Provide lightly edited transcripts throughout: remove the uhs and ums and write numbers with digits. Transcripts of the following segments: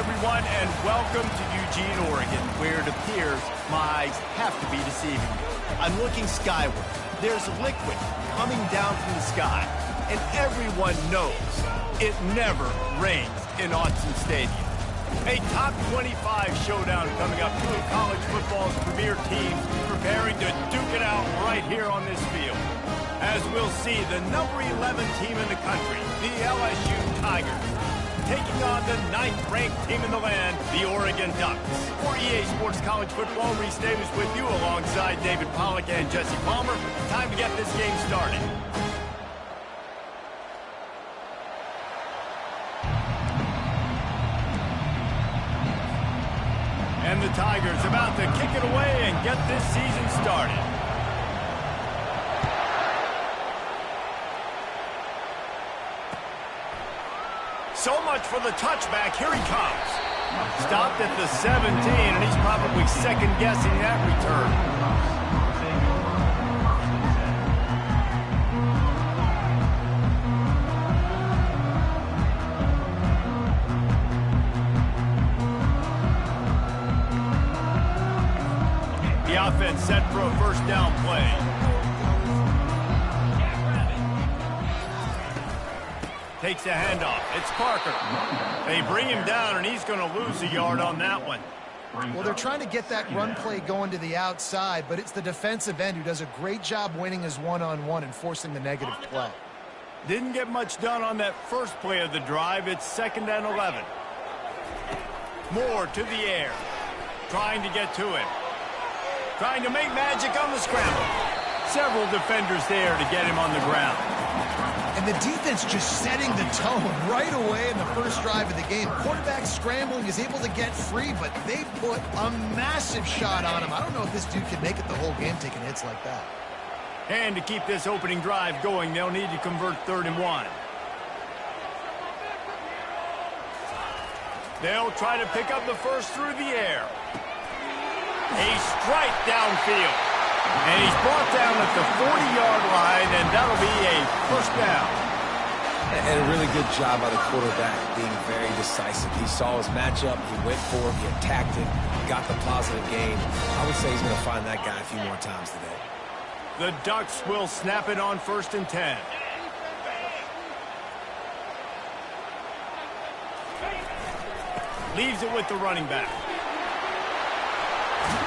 everyone, and welcome to Eugene, Oregon, where it appears my eyes have to be deceiving me. I'm looking skyward. There's liquid coming down from the sky, and everyone knows it never rains in Autzen Stadium. A top 25 showdown coming up. Two of college football's premier teams preparing to duke it out right here on this field. As we'll see, the number 11 team in the country, the LSU Tigers, taking on the 9th-ranked team in the land, the Oregon Ducks. For EA Sports College Football, Reese Davis with you alongside David Pollack and Jesse Palmer. Time to get this game started. And the Tigers about to kick it away and get this season started. So much for the touchback. Here he comes. Stopped at the 17, and he's probably second-guessing that return. The offense set for a first down play. Takes a handoff. It's Parker. They bring him down, and he's going to lose a yard on that one. Well, they're trying to get that run play going to the outside, but it's the defensive end who does a great job winning his one-on-one and forcing the negative play. Didn't get much done on that first play of the drive. It's 2nd and 11. Moore to the air. Trying to get to him. Trying to make magic on the scramble. Several defenders there to get him on the ground. And the defense just setting the tone right away in the first drive of the game. Quarterback scrambling, is able to get free, but they put a massive shot on him. I don't know if this dude can make it the whole game taking hits like that. And to keep this opening drive going, they'll need to convert 3rd and 1. They'll try to pick up the first through the air. A strike downfield. And he's brought down at the 40-yard line, and that'll be a first down. And a really good job by the quarterback being very decisive. He saw his matchup, he went for it, he attacked it, got the positive gain. I would say he's going to find that guy a few more times today. The Ducks will snap it on 1st and 10. Leaves it with the running back.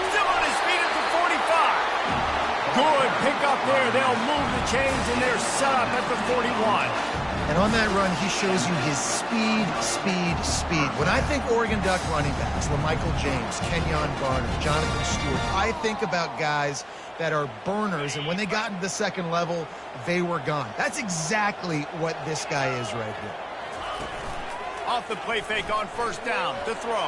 Still on his feet at the 45. Good pick up there. They'll move the chains, and they're set up at the 41. And on that run, he shows you his speed, speed, speed. When I think Oregon Duck running backs, LaMichael James, Kenyon Barner, Jonathan Stewart, I think about guys that are burners, and when they got into the second level, they were gone. That's exactly what this guy is right here. Off the play fake on 1st down to throw.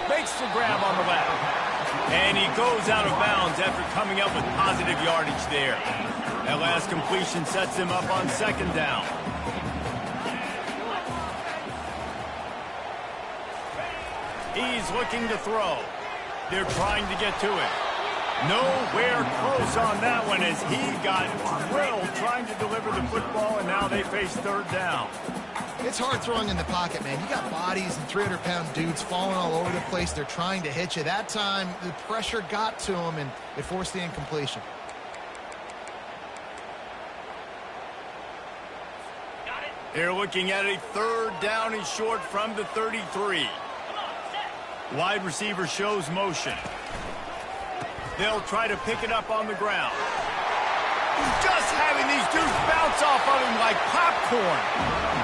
Makes the grab on the left. And he goes out of bounds after coming up with positive yardage there. That last completion sets him up on 2nd down. He's looking to throw. They're trying to get to it. Nowhere close on that one as he got drilled trying to deliver the football, and now they face 3rd down. It's hard throwing in the pocket, man. You got bodies and 300-pound dudes falling all over the place. They're trying to hit you. That time, the pressure got to him, and it forced the incompletion. They're looking at a 3rd down and short from the 33. Wide receiver shows motion. They'll try to pick it up on the ground. Just having these dudes bounce off of him like popcorn.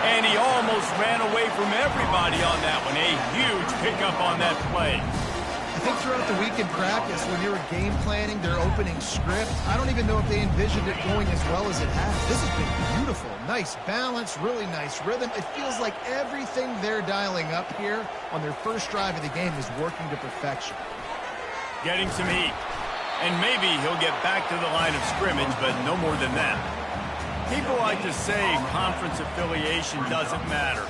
And he almost ran away from everybody on that one. A huge pickup on that play. I think throughout the week in practice, when they were game planning their opening script, I don't even know if they envisioned it going as well as it has. This has been beautiful. Nice balance, really nice rhythm. It feels like everything they're dialing up here on their first drive of the game is working to perfection. Getting some heat. And maybe he'll get back to the line of scrimmage, but no more than that. People like to say conference affiliation doesn't matter.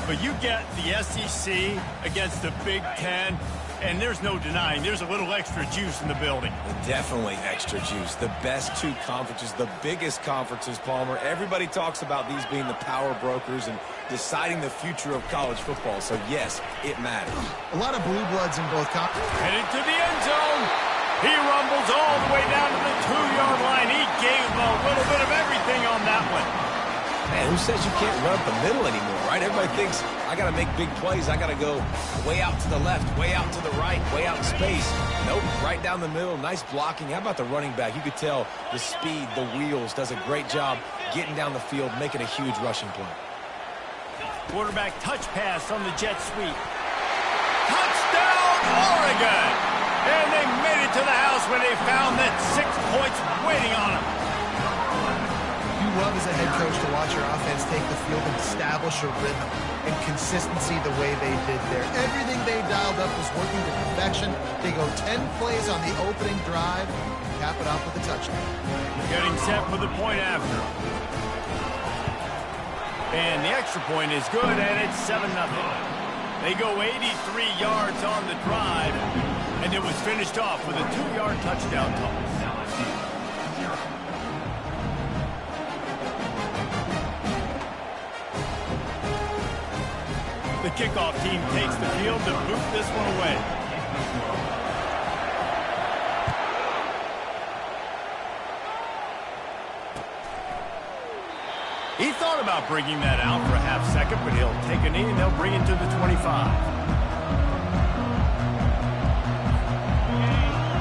But you get the SEC against the Big Ten, And there's no denying there's a little extra juice in the building. Definitely extra juice. The best two conferences, the biggest conferences, Palmer. Everybody talks about these being the power brokers and deciding the future of college football. So, yes, it matters. A lot of blue bloods in both conferences. Headed to the end zone. He rumbles all the way down to the 2-yard line. He gave a little bit of everything on that one. Man, who says you can't run up the middle anymore, right? Everybody thinks, I got to make big plays. I got to go way out to the left, way out to the right, way out in space. Nope, right down the middle. Nice blocking. How about the running back? You could tell the speed, the wheels, does a great job getting down the field, making a huge rushing play. Quarterback touch pass on the jet sweep. Touchdown, Oregon! And they made it to the house when they found that 6 points waiting on them. You love as a head coach to watch your offense take the field and establish a rhythm and consistency the way they did there. Everything they dialed up was working to perfection. They go 10 plays on the opening drive and cap it off with a touchdown. Getting set for the point after. And the extra point is good, and it's 7-0. They go 83 yards on the drive, and it was finished off with a 2-yard touchdown toss. The kickoff team takes the field to boot this one away. He thought about bringing that out for a half second, but he'll take a knee and they'll bring it to the 25.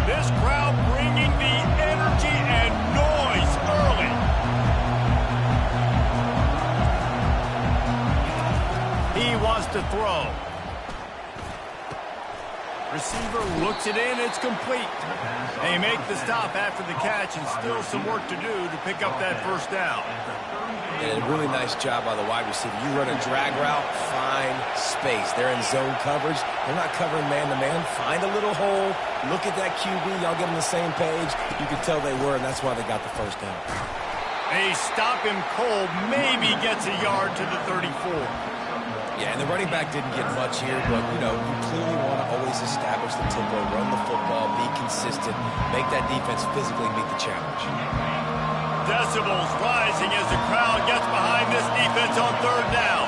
This crowd bringing the energy and noise early. He wants to throw. Receiver looks it in, it's complete. They make the stop after the catch and still some work to do to pick up that first down. And a really nice job by the wide receiver. You run a drag route, find space. They're in zone coverage. They're not covering man-to-man. Find a little hole. Look at that QB. Y'all get on the same page. You could tell they were, and that's why they got the first down. They stop him cold. Maybe gets a yard to the 34. Yeah, and the running back didn't get much here, but, you know, you clearly want to always establish the tempo, run the football, be consistent, make that defense physically meet the challenge. Decibels rising as the crowd gets behind this defense on third down.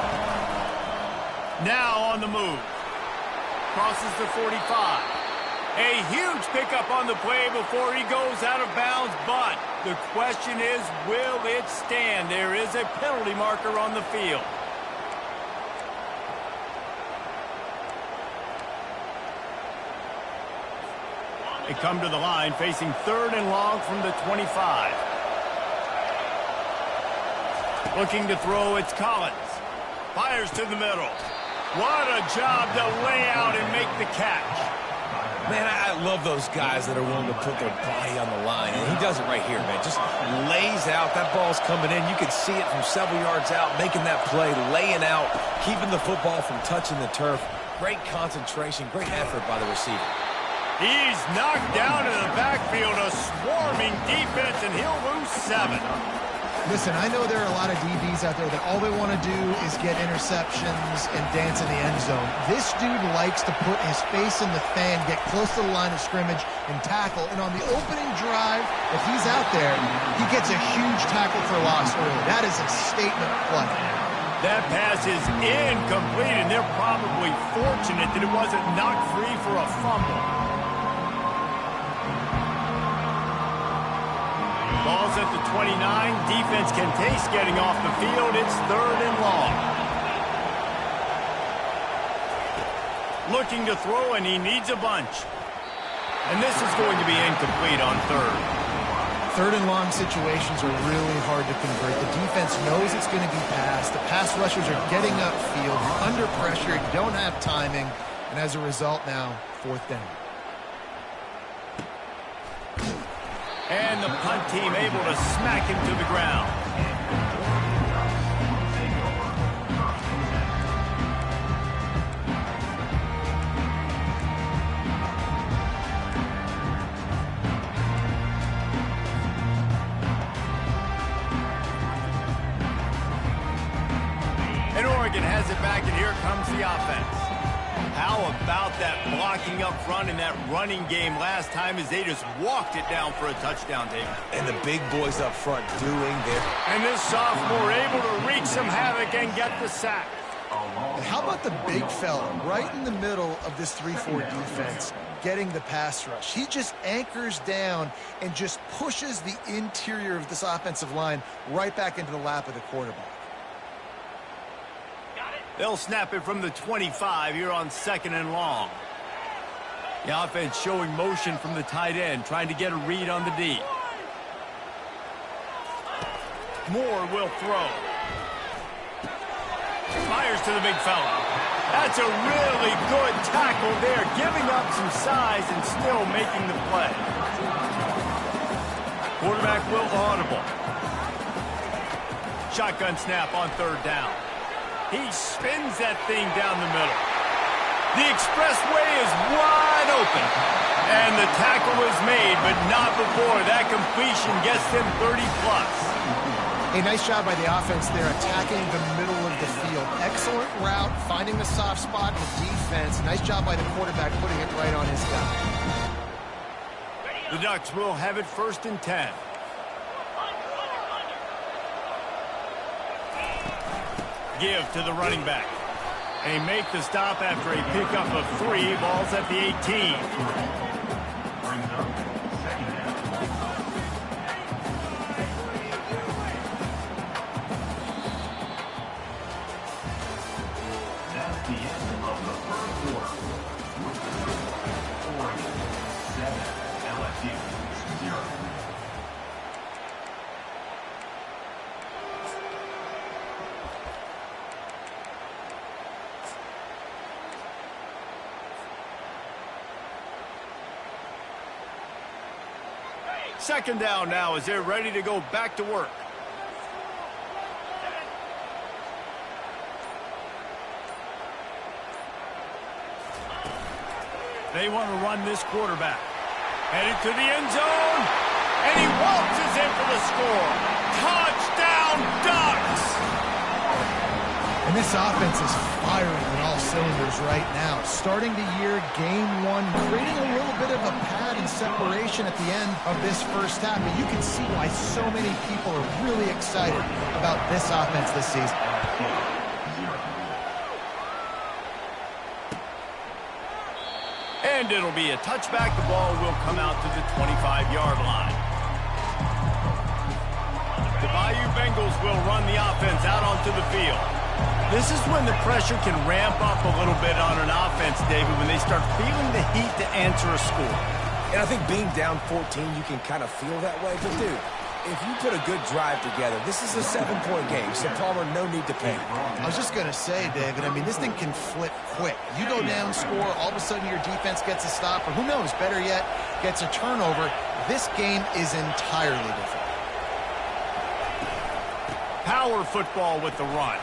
Now on the move. Crosses the 45. A huge pickup on the play before he goes out of bounds, but the question is, will it stand? There is a penalty marker on the field. They come to the line facing 3rd and long from the 25. Looking to throw, it's Collins. Fires to the middle. What a job to lay out and make the catch. Man, I love those guys that are willing to put their body on the line. And he does it right here, man. Just lays out. That ball's coming in. You can see it from several yards out, making that play, laying out, keeping the football from touching the turf. Great concentration, great effort by the receiver. He's knocked down in the backfield, a swarming defense, and he'll lose 7. Listen, I know there are a lot of DBs out there that all they want to do is get interceptions and dance in the end zone. This dude likes to put his face in the fan, get close to the line of scrimmage, and tackle. And on the opening drive, if he's out there, he gets a huge tackle for loss early. That is a statement play. That pass is incomplete, and they're probably fortunate that it wasn't knocked free for a fumble. Ball's at the 29. Defense can taste getting off the field. It's 3rd and long. Looking to throw, and he needs a bunch. And this is going to be incomplete on 3rd. 3rd and long situations are really hard to convert. The defense knows it's going to be passed. The pass rushers are getting upfield. You're under pressure. You don't have timing. And as a result now, 4th down. And the punt team able to smack him to the ground. And Oregon has it back, and here comes the offense. How about that blocking up front in that running game last time as they just walked it down for a touchdown, David? And the big boys up front doing their... And this sophomore able to wreak some havoc and get the sack. And how about the big fella right in the middle of this 3-4 defense getting the pass rush? He just anchors down and just pushes the interior of this offensive line right back into the lap of the quarterback. They'll snap it from the 25 here on 2nd and long. The offense showing motion from the tight end, trying to get a read on the D. Moore will throw. Fires to the big fella. That's a really good tackle there, giving up some size and still making the play. Quarterback will audible. Shotgun snap on 3rd down. He spins that thing down the middle. The expressway is wide open. And the tackle is made, but not before that completion gets them 30-plus. A nice job by the offense there, attacking the middle of the field. Excellent route, finding the soft spot in the defense. Nice job by the quarterback putting it right on his guy. The Ducks will have it 1st and 10. Give to the running back. They make the stop after a pickup of 3. Ball's at the 18. That's the end of the first quarter. Oregon 7, LSU 0. Second down now as they're ready to go back to work. They want to run this quarterback. Headed to the end zone. And he waltzes in for the score. Touchdown, Ducks! And this offense is firing on all cylinders right now. Starting the year, game 1, creating a little bit of a pad and separation at the end of this first half. But you can see why so many people are really excited about this offense this season. And it'll be a touchback. The ball will come out to the 25-yard line. The Bayou Bengals will run the offense out onto the field. This is when the pressure can ramp up a little bit on an offense, David, when they start feeling the heat to answer a score. And I think being down 14, you can kind of feel that way. But, dude, if you put a good drive together, this is a 7-point game, so Palmer, no need to panic. I was just going to say, David, I mean, this thing can flip quick. You go down, score, all of a sudden your defense gets a stop, or who knows, better yet, gets a turnover. This game is entirely different. Power football with the run.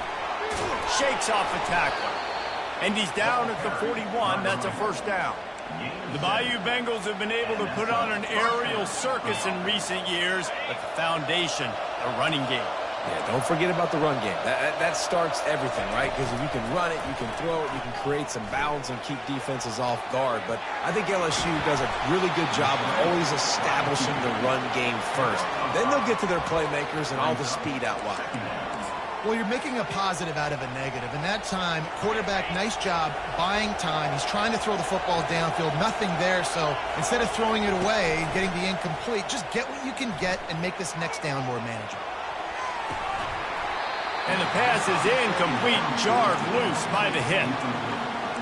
Shakes off the tackler. And he's down at the 41. That's a first down. The Bayou Bengals have been able to put on an aerial circus in recent years, but the foundation, the running game. Yeah, don't forget about the run game. That starts everything, right? Because if you can run it, you can throw it, you can create some bounds and keep defenses off guard. But I think LSU does a really good job of always establishing the run game first. Then they'll get to their playmakers and all the speed out wide. Well, you're making a positive out of a negative. And that time, quarterback, nice job buying time. He's trying to throw the football downfield. Nothing there. So instead of throwing it away and getting the incomplete, just get what you can get and make this next down more manageable. And the pass is incomplete, jarred loose by the hit.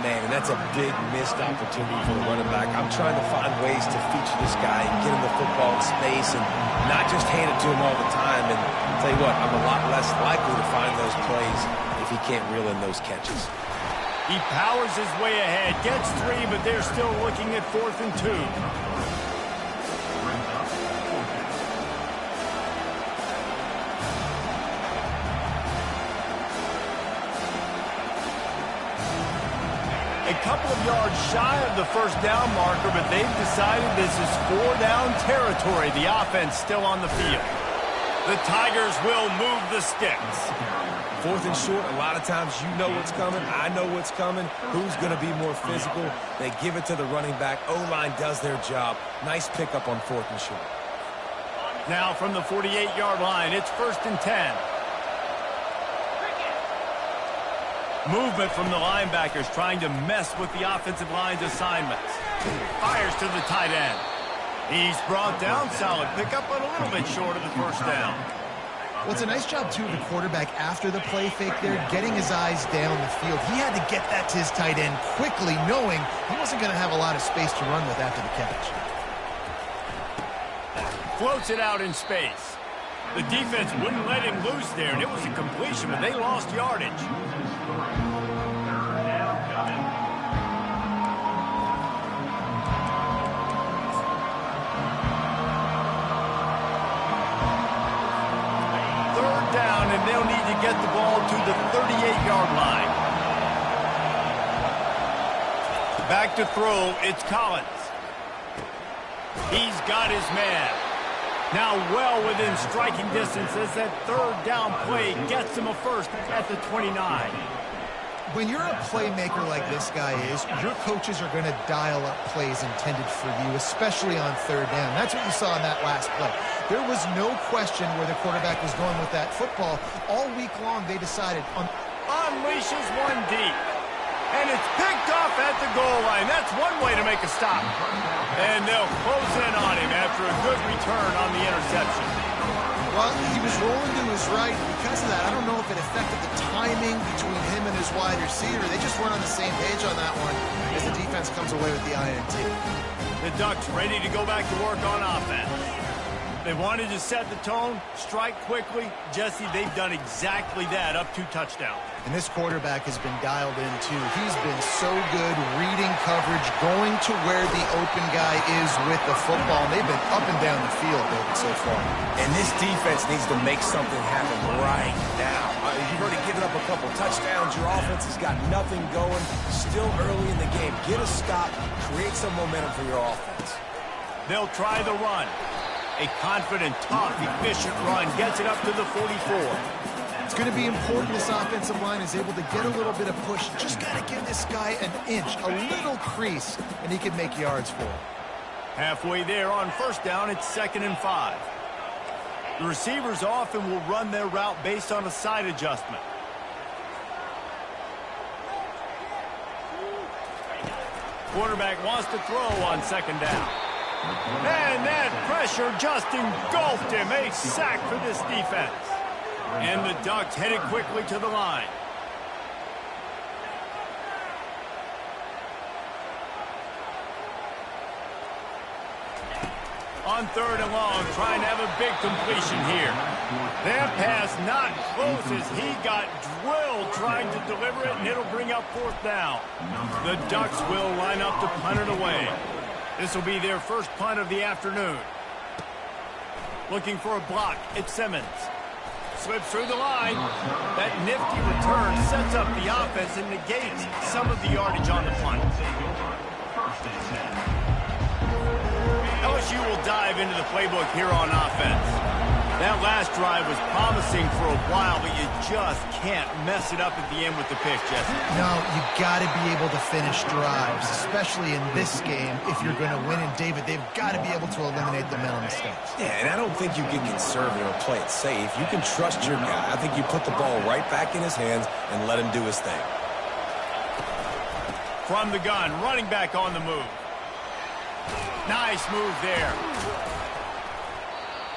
Man, and that's a big missed opportunity for the running back. I'm trying to find ways to feature this guy and get him the football in space and not just hand it to him all the time. And I'll tell you what, I'm a lot less likely to find those plays if he can't reel in those catches. He powers his way ahead, gets 3, but they're still looking at 4th and 2. A couple of yards shy of the first down marker, but they've decided this is 4-down territory. The offense still on the field. The Tigers will move the sticks. 4th and short, a lot of times you know what's coming. I know what's coming. Who's going to be more physical? They give it to the running back. O-line does their job. Nice pickup on 4th and short. Now from the 48-yard line, it's 1st and 10. Movement from the linebackers trying to mess with the offensive line's assignments. Fires to the tight end. He's brought down. Solid pickup, but a little bit short of the first down. Well, it's a nice job, too, of the quarterback after the play fake there, getting his eyes down the field. He had to get that to his tight end quickly, knowing he wasn't going to have a lot of space to run with after the catch. Floats it out in space. The defense wouldn't let him loose there, and it was a completion, but they lost yardage. Down, and they'll need to get the ball to the 38-yard line. Back to throw, it's Collins. He's got his man. Now well within striking distance as that 3rd down play gets him a first at the 29. When you're a playmaker like this guy is, your coaches are going to dial up plays intended for you, especially on 3rd down. That's what you saw in that last play. There was no question where the quarterback was going with that football. All week long, they decided on... Unleashes one deep. And it's picked off at the goal line. That's one way to make a stop. And they'll close in on him after a good return on the interception. Well, he was rolling to his right. Because of that, I don't know if it affected the timing between him and his wide receiver. They just weren't on the same page on that one as the defense comes away with the INT. The Ducks ready to go back to work on offense. They wanted to set the tone, strike quickly. Jesse, they've done exactly that, up 2 touchdowns. And this quarterback has been dialed in, too. He's been so good reading coverage, going to where the open guy is with the football. And they've been up and down the field, David, so far. And this defense needs to make something happen right now. You've already given up a couple touchdowns. Your offense has got nothing going. Still early in the game. Get a stop. Create some momentum for your offense. They'll try the run. A confident, tough, efficient run gets it up to the 44. It's going to be important this offensive line is able to get a little bit of push. Just got to give this guy an inch, a little crease, and he can make yards for it. Halfway there on 1st down, it's 2nd and 5. The receivers often will run their route based on a side adjustment. Quarterback wants to throw on 2nd down. And that pressure just engulfed him. A sack for this defense. And the Ducks headed quickly to the line. On 3rd and long, trying to have a big completion here. That pass not close as he got drilled trying to deliver it, and it'll bring up 4th down. The Ducks will line up to punt it away. This will be their first punt of the afternoon. Looking for a block, it's Simmons. Slips through the line. That nifty return sets up the offense and negates some of the yardage on the punt. LSU will dive into the playbook here on offense. That last drive was promising for a while, but you just can't mess it up at the end with the pick, Jesse. No, you got to be able to finish drives, especially in this game. If you're going to win, and David, they've got to be able to eliminate the mental mistakes. Yeah, and I don't think you get conservative or play it safe. You can trust your guy. I think you put the ball right back in his hands and let him do his thing. From the gun, running back on the move. Nice move there.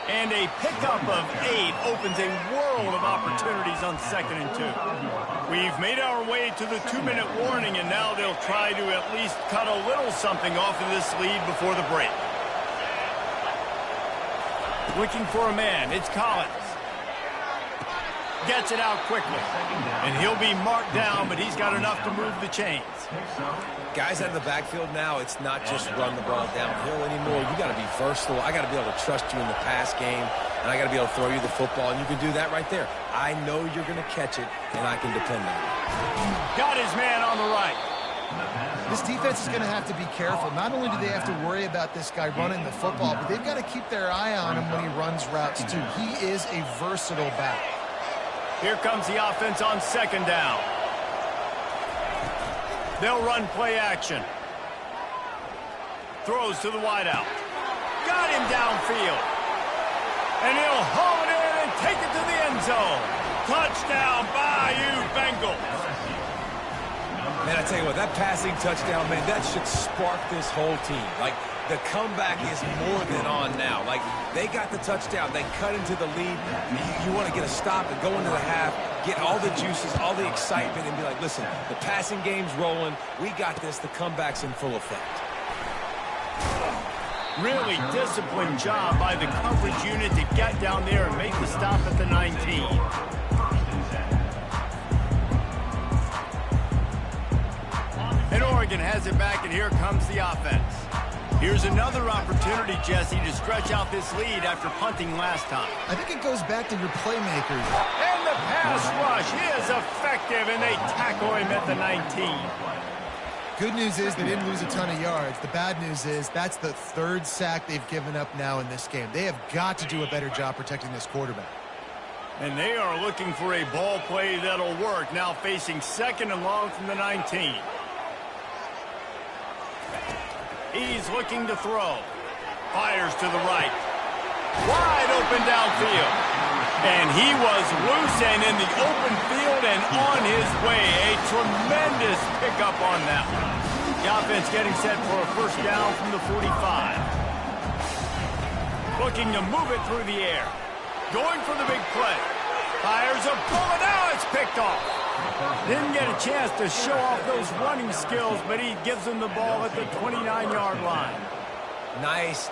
And a pickup of 8 opens a world of opportunities on 2nd and 2. We've made our way to the 2-minute warning, and now they'll try to at least cut a little something off of this lead before the break. Looking for a man, it's Collins. Gets it out quickly. And he'll be marked down, but he's got enough to move the chains. Guys out of the backfield now, it's not just run the ball downhill anymore. You got to be versatile. I got to be able to trust you in the pass game, and I got to be able to throw you the football, and you can do that right there. I know you're going to catch it, and I can depend on it. Got his man on the right. This defense is going to have to be careful. Not only do they have to worry about this guy running the football, but they've got to keep their eye on him when he runs routes, too. He is a versatile back. Here comes the offense on second down. They'll run play action. Throws to the wideout. Got him downfield. And he'll haul it in and take it to the end zone. Touchdown, Bayou Bengals. Man, I tell you what, that passing touchdown, man, that should spark this whole team. Like, the comeback is more than on now. Like, they got the touchdown. They cut into the lead. You want to get a stop and go into the half, get all the juices, all the excitement, and be like, listen, the passing game's rolling. We got this. The comeback's in full effect. Really disciplined job by the coverage unit to get down there and make the stop at the 19. And Oregon has it back, and here comes the offense. Here's another opportunity, Jesse, to stretch out this lead after punting last time. I think it goes back to your playmakers. And the pass rush is effective, and they tackle him at the 19. Good news is they didn't lose a ton of yards. The bad news is that's the third sack they've given up now in this game. They have got to do a better job protecting this quarterback. And they are looking for a ball play that'll work, now facing second and long from the 19. He's looking to throw. Fires to the right. Wide open downfield. And he was loose and in the open field and on his way. A tremendous pickup on that one. The offense getting set for a first down from the 45. Looking to move it through the air. Going for the big play. Fires a bullet. Now it's picked off. Didn't get a chance to show off those running skills, but he gives them the ball at the 29-yard line. Nice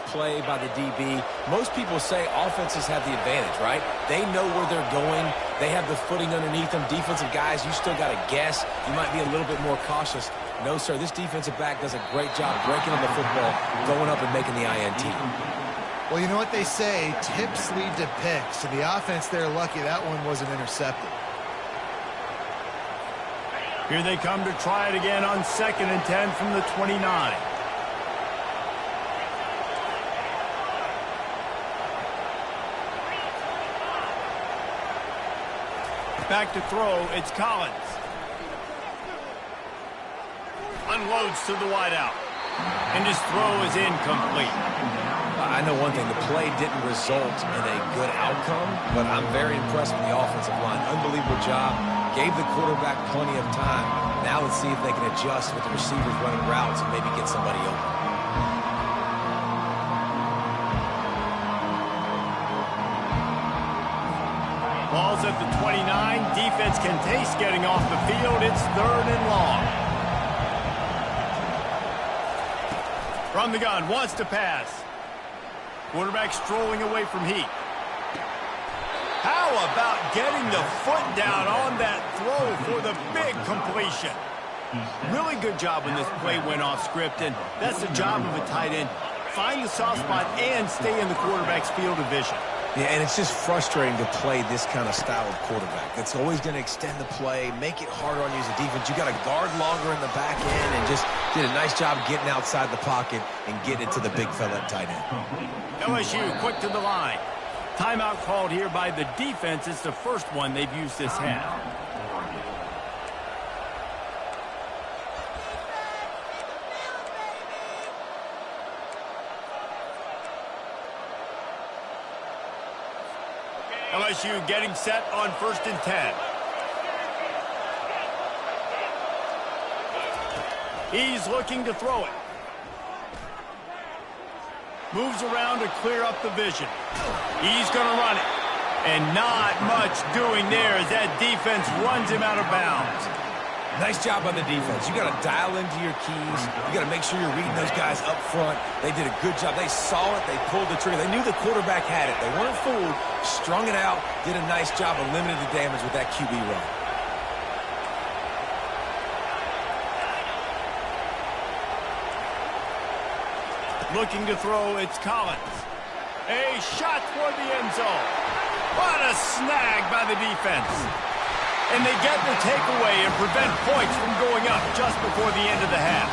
play by the DB. Most people say offenses have the advantage, right? They know where they're going. They have the footing underneath them. Defensive guys, you still got to guess. You might be a little bit more cautious. No, sir, this defensive back does a great job breaking up the football, going up and making the INT. Well, you know what they say, tips lead to picks. And the offense, they're lucky that one wasn't intercepted. Here they come to try it again on 2nd and 10 from the 29. Back to throw, it's Collins. Unloads to the wideout. And his throw is incomplete. I know one thing, the play didn't result in a good outcome, but I'm very impressed with the offensive line. Unbelievable job. Gave the quarterback plenty of time. Now let's see if they can adjust with the receivers running routes and maybe get somebody open. Ball's at the 29. Defense can taste getting off the field. It's 3rd and long. From the gun, wants to pass. Quarterback strolling away from Heat. How about getting the foot down on that throw for the big completion? Really good job when this play went off script, and that's the job of a tight end. Find the soft spot and stay in the quarterback's field of vision. Yeah, and it's just frustrating to play this kind of style of quarterback. It's always going to extend the play, make it harder on you as a defense. You got to guard longer in the back end, and just did a nice job getting outside the pocket and getting it to the big fella at tight end. LSU quick to the line. Timeout called here by the defense. It's the first one they've used this half. LSU getting set on 1st and 10. He's looking to throw it. Moves around to clear up the vision. He's going to run it. And not much doing there as that defense runs him out of bounds. Nice job on the defense. You got to dial into your keys. You got to make sure you're reading those guys up front. They did a good job. They saw it. They pulled the trigger. They knew the quarterback had it. They weren't fooled. Strung it out. Did a nice job of limiting the damage with that QB run. Looking to throw, it's Collins. A shot toward the end zone. What a snag by the defense. And they get the takeaway and prevent points from going up just before the end of the half.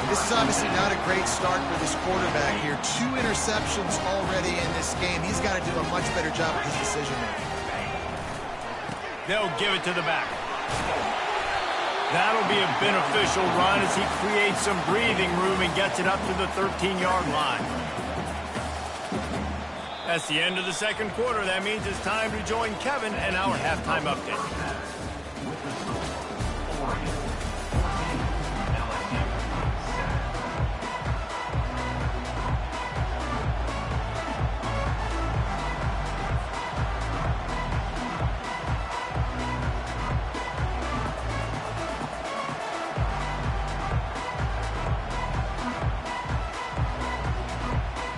This is obviously not a great start for this quarterback here. 2 interceptions already in this game. He's got to do a much better job of his decision-making. They'll give it to the back. That'll be a beneficial run as he creates some breathing room and gets it up to the 13-yard line. That's the end of the second quarter. That means it's time to join Kevin and our halftime update.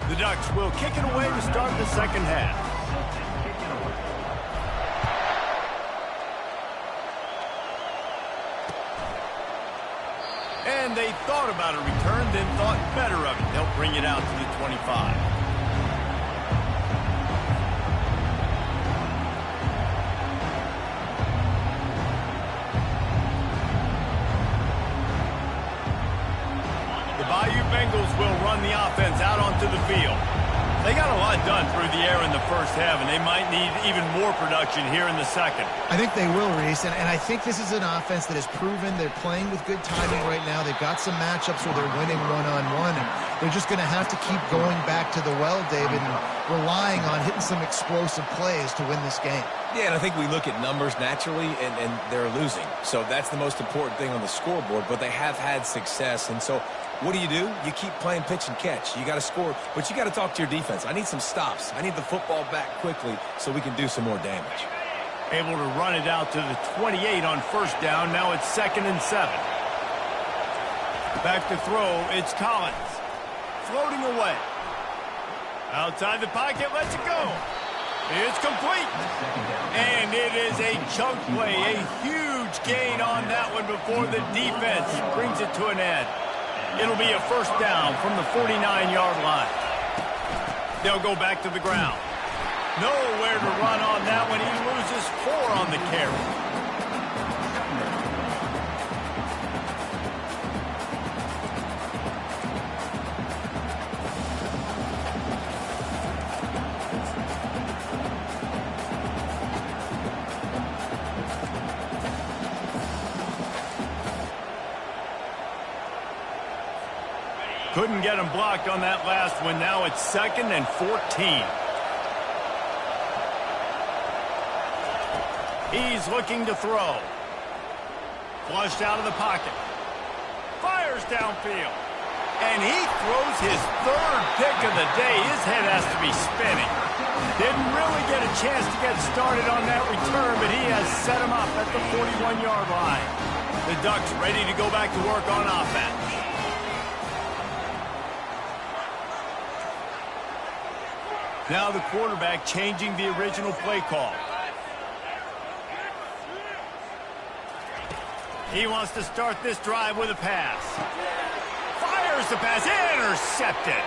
The Ducks will kick it away to start the second half. And they thought about a return, then thought better of it. They'll bring it out to the 25. Bengals will run the offense out onto the field. They got a lot done through the air in the first half, and they might need even more production here in the second. I think they will, Reese, and I think this is an offense that has proven they're playing with good timing right now. They've got some matchups where they're winning one-on-one, and they're just going to have to keep going back to the well, David, and relying on hitting some explosive plays to win this game. Yeah, and I think we look at numbers naturally, and they're losing. So that's the most important thing on the scoreboard, but they have had success, and so what do? You keep playing pitch and catch. You got to score, but you got to talk to your defense. I need some stops. I need the football back quickly so we can do some more damage. Able to run it out to the 28 on first down. Now it's 2nd and 7. Back to throw. It's Collins. Floating away. Outside the pocket. Lets it go. It's complete. And it is a chunk play. A huge gain on that one before the defense brings it to an end. It'll be a first down from the 49-yard line. They'll go back to the ground. Nowhere to run on that one. He loses 4 on the carry. Couldn't get him blocked on that last one. Now it's 2nd and 14. He's looking to throw. Flushed out of the pocket. Fires downfield. And he throws his 3rd pick of the day. His head has to be spinning. Didn't really get a chance to get started on that return, but he has set him up at the 41-yard line. The Ducks ready to go back to work on offense. Now the quarterback changing the original play call. He wants to start this drive with a pass. Fires the pass. Intercepted.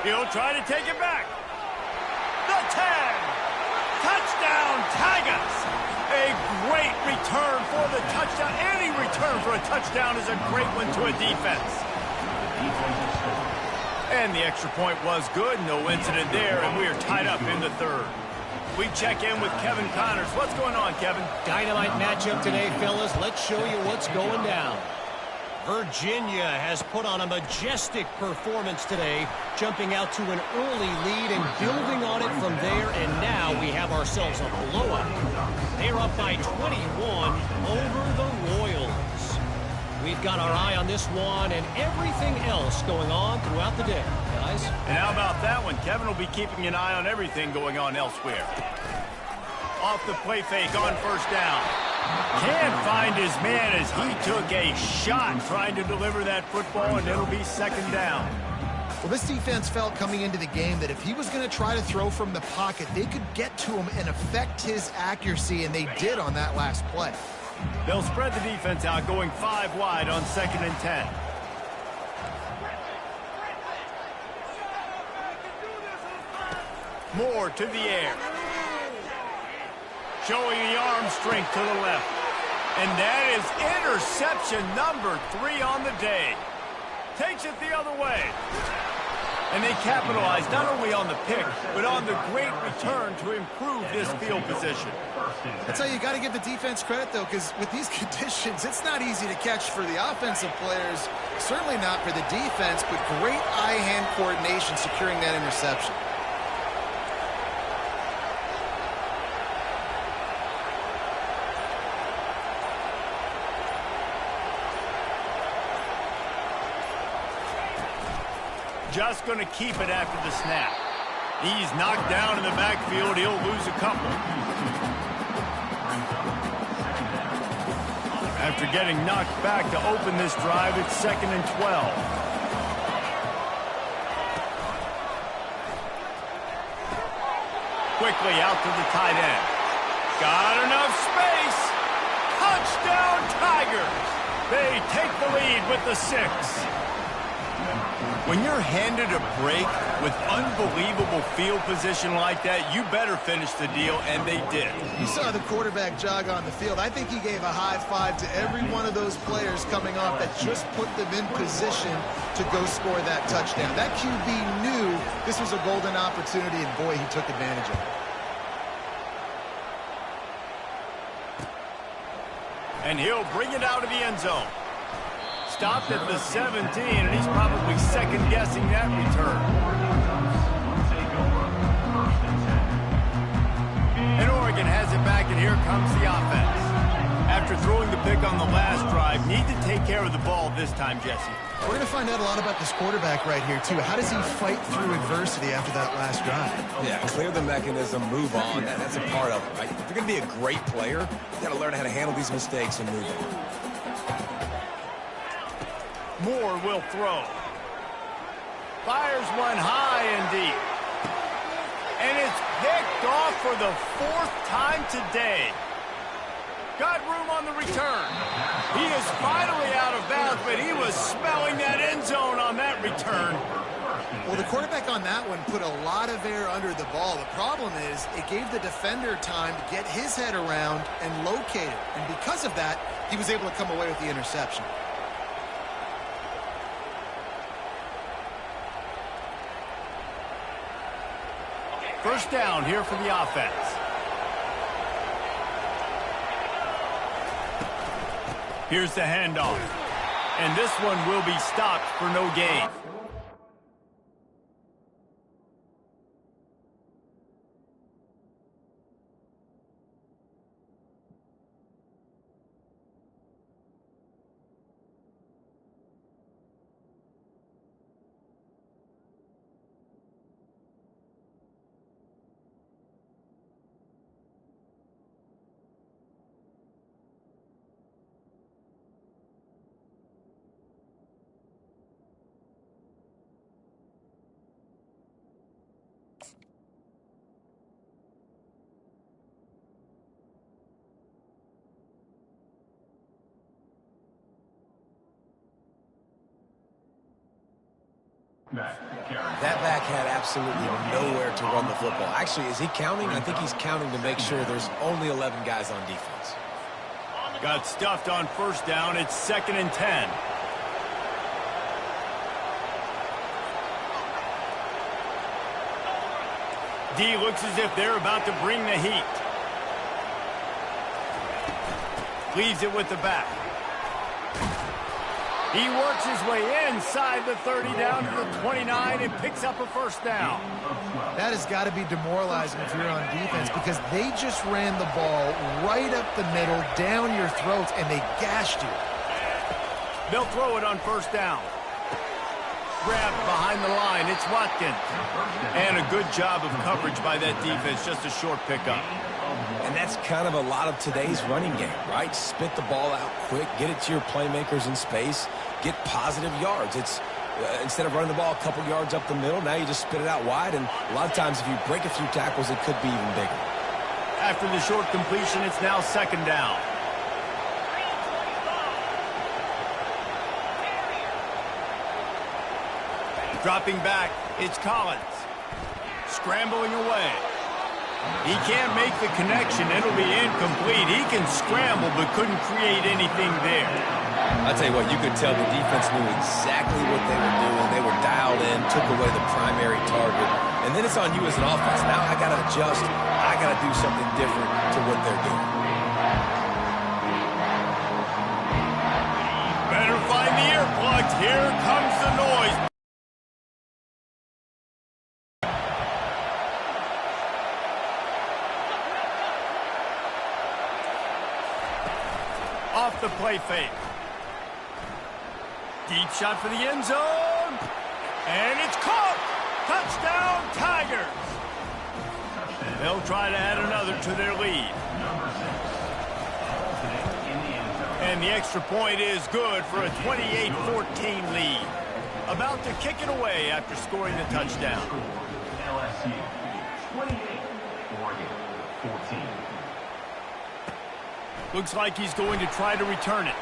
He'll try to take it back. The 10. Touchdown, Tigers. A great return for the touchdown. Any return for a touchdown is a great one to a defense. And the extra point was good. No incident there, and we are tied up in the 3rd. We check in with Kevin Connors. What's going on, Kevin? Dynamite matchup today, fellas. Let's show you what's going down. Virginia has put on a majestic performance today, jumping out to an early lead and building on it from there, and now we have ourselves a blowout. They're up by 21 over the Royals. We've got our eye on this one and everything else going on throughout the day, guys. And how about that one? Kevin will be keeping an eye on everything going on elsewhere. Off the play fake on first down. Can't find his man as he took a shot trying to deliver that football, and it'll be 2nd down. Well, this defense felt coming into the game that if he was going to try to throw from the pocket, they could get to him and affect his accuracy, and they did on that last play. They'll spread the defense out, going 5 wide on 2nd and 10. Moore to the air. Showing the arm strength to the left. And that is interception number 3 on the day. Takes it the other way. And they capitalized not only on the pick, but on the great return to improve this field position. That's how you got to give the defense credit, though, because with these conditions, it's not easy to catch for the offensive players, certainly not for the defense, but great eye-hand coordination securing that interception. Just going to keep it after the snap. He's knocked down in the backfield. He'll lose a couple. After getting knocked back to open this drive, it's 2nd and 12. Quickly out to the tight end. Got enough space. Touchdown, Tigers. They take the lead with the 6. When you're handed a break with unbelievable field position like that, you better finish the deal, and they did. You saw the quarterback jog on the field. I think he gave a high five to every one of those players coming off that just put them in position to go score that touchdown. That QB knew this was a golden opportunity, and boy, he took advantage of it. And he'll bring it out of the end zone. Stopped at the 17, and he's probably second-guessing that return. And Oregon has it back, and here comes the offense. After throwing the pick on the last drive, need to take care of the ball this time, Jesse. We're going to find out a lot about this quarterback right here, too. How does he fight through adversity after that last drive? Yeah, clear the mechanism, move on. That's a part of it, right? If you're going to be a great player, you got to learn how to handle these mistakes and move on. Moore will throw. Fires one high and deep. And it's picked off for the 4th time today. Got room on the return. He is finally out of bounds, but he was smelling that end zone on that return. Well, the quarterback on that one put a lot of air under the ball. The problem is it gave the defender time to get his head around and locate it. And because of that, he was able to come away with the interception. First down here for the offense. Here's the handoff. And this one will be stopped for no gain. That back had absolutely nowhere to run the football. Actually, is he counting? I think he's counting to make sure there's only 11 guys on defense. Got stuffed on first down. It's 2nd and 10. D looks as if they're about to bring the heat. Leaves it with the back. He works his way inside the 30 down to the 29 and picks up a first down. That has got to be demoralizing if you're on defense because they just ran the ball right up the middle, down your throats, and they gashed you. They'll throw it on first down. Grab behind the line. It's Watkins. And a good job of coverage by that defense. Just a short pickup. And that's kind of a lot of today's running game, right? Spit the ball out quick, get it to your playmakers in space, get positive yards. It's instead of running the ball a couple yards up the middle, now you just spit it out wide, and a lot of times if you break a few tackles, it could be even bigger. After the short completion, it's now 2nd down. Dropping back, it's Collins. Scrambling away. He can't make the connection. It'll be incomplete. He can scramble but couldn't create anything there. I'll tell you what, you could tell the defense knew exactly what they were doing. They were dialed in, took away the primary target. And then it's on you as an offense. Now I got to adjust. I got to do something different to what they're doing. Better find the earplugs. Here comes the noise. Off the play fake. Deep shot for the end zone. And it's caught. Touchdown, Tigers. They'll try to add another to their lead. And the extra point is good for a 28-14 lead. About to kick it away after scoring the touchdown. LSU 28, Oregon 14. Looks like he's going to try to return it.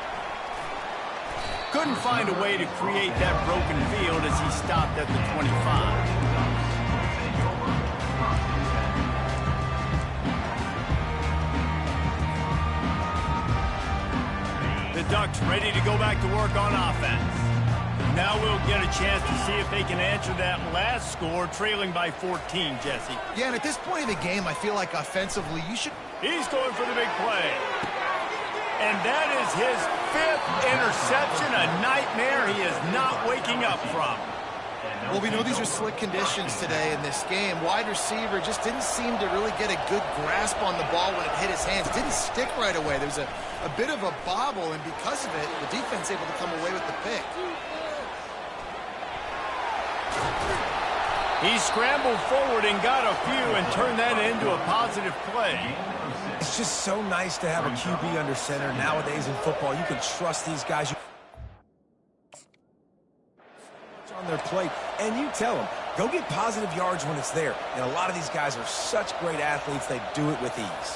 Couldn't find a way to create that broken field as he stopped at the 25. The Ducks ready to go back to work on offense. Now we'll get a chance to see if they can answer that last score, trailing by 14, Jesse. Yeah, and at this point in the game, I feel like offensively, you should... He's going for the big play. And that is his 5th interception, a nightmare he is not waking up from. Well, we know these are slick conditions today in this game. Wide receiver just didn't seem to really get a good grasp on the ball when it hit his hands. Didn't stick right away. There was a bit of a bobble, and because of it, the defense able to come away with the pick. He scrambled forward and got a few and turned that into a positive play. It's just so nice to have a QB under center. Nowadays in football, you can trust these guys on their plate, and you tell them, go get positive yards when it's there. And a lot of these guys are such great athletes, they do it with ease.